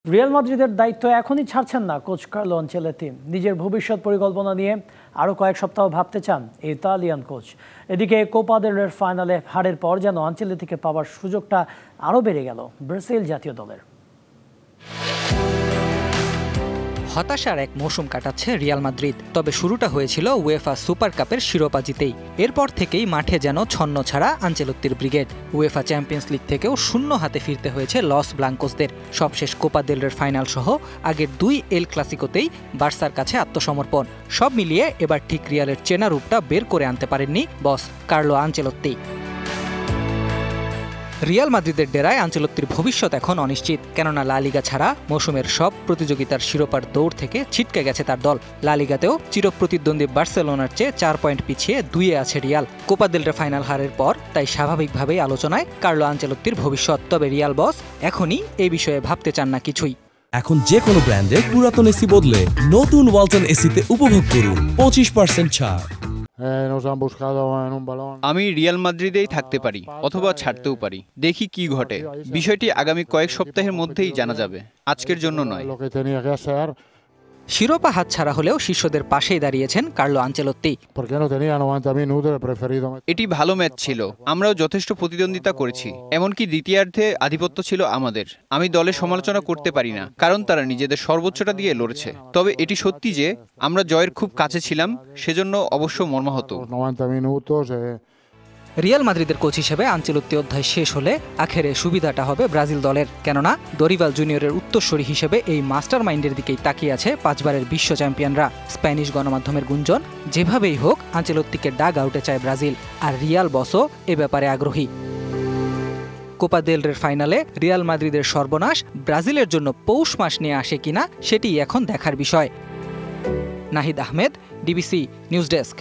Real মাদ্রিদের দায়িত্ব এখনই ছাড়ছেন না কোচ কার্লো আনচেলত্তি। নিজের ভবিষ্যৎ পরিকল্পনা নিয়ে আরও কয়েক সপ্তাহ ভাবতে চান এই ইতালিয়ান কোচ। এদিকে কোপা দেল রের ফাইনালে হারের পর যেন আনচেলত্তিকে পাওয়ার সুযোগটা আরও বেড়ে গেল ব্রাজিল জাতীয় দলের। হতাশার এক মৌসুম কাটাচ্ছে রিয়াল মাদ্রিদ। তবে শুরুটা হয়েছিল উয়েফা সুপার কাপের শিরোপা জিতেই। এরপর থেকেই মাঠে যেন ছন্ন ছাড়া আনচেলত্তির ব্রিগেড। উয়েফা চ্যাম্পিয়ন্স লিগ থেকেও শূন্য হাতে ফিরতে হয়েছে লস ব্লাঙ্কোসদের। সবশেষ কোপা দেল রের ফাইনাল সহ আগের দুই এল ক্লাসিকোতেই বার্সার কাছে আত্মসমর্পণ। সব মিলিয়ে এবার ঠিক রিয়ালের চেনা রূপটা বের করে আনতে পারেননি বস কার্লো আনচেলত্তি। রিয়াল মাদ্রিদের ডেরায় আনচেলত্তির ভবিষ্যৎ এখন অনিশ্চিত, কেননা লা লিগা ছাড়া মৌসুমের সব প্রতিযোগিতার শিরোপার দৌড় থেকে ছিটকে গেছে তার দল। লা লিগাতেও চিরপ্রতিদ্বন্দ্বী বার্সেলোনার চেয়ে 4 পয়েন্ট পিছিয়ে 2-এ আছে রিয়াল। কোপা দেল রে ফাইনাল হারের পর তাই স্বাভাবিকভাবেই আলোচনায় কার্লো আনচেলত্তির ভবিষ্যৎ। তবে রিয়াল বস এখনই এই বিষয়ে ভাবতে চান না কিছুই। এখন যে কোনো ব্র্যান্ডের পুরাতন এসি বদলে নতুন ওয়ালটন এসিতে উপভোগ করুন 25% ছাড়। আমি রিয়াল মাদ্রিদেই থাকতে পারি অথবা ছাড়তেও পারি, দেখি কি ঘটে। বিষয়টি আগামী কয়েক সপ্তাহের মধ্যেই জানা যাবে, আজকের জন্য নয়। শিরোপা হাতছাড়া হলেও শিষ্যদের পাশেই দাঁড়িয়েছেন কার্লো আনচেলত্তি। এটি ভালো ম্যাচ ছিল, আমরাও যথেষ্ট প্রতিদ্বন্দ্বিতা করেছি, এমনকি দ্বিতীয়ার্ধে আধিপত্য ছিল আমাদের। আমি দলের সমালোচনা করতে পারি না, কারণ তারা নিজেদের সর্বোচ্চটা দিয়ে লড়েছে। তবে এটি সত্যি যে আমরা জয়ের খুব কাছে ছিলাম, সেজন্য অবশ্য মর্মাহত। রিয়াল মাদ্রিদের কোচ হিসেবে আনচেলত্তি অধ্যায় শেষ হলে আখেরে সুবিধাটা হবে ব্রাজিল দলের, কেননা দরিভাল জুনিয়রের উত্তরসূরি হিসেবে এই মাস্টার মাইন্ডের দিকেই তাকিয়ে আছে 5 বারের বিশ্ব চ্যাম্পিয়নরা। স্প্যানিশ গণমাধ্যমের গুঞ্জন, যেভাবেই হোক আনচেলত্তিকে ডাগ আউটে চায় ব্রাজিল, আর রিয়াল বসও এ ব্যাপারে আগ্রহী। কোপা দেল রের ফাইনালে রিয়াল মাদ্রিদের সর্বনাশ ব্রাজিলের জন্য পৌষ মাস নিয়ে আসে কিনা সেটি এখন দেখার বিষয়। Nahid Ahmed, DBC news desk.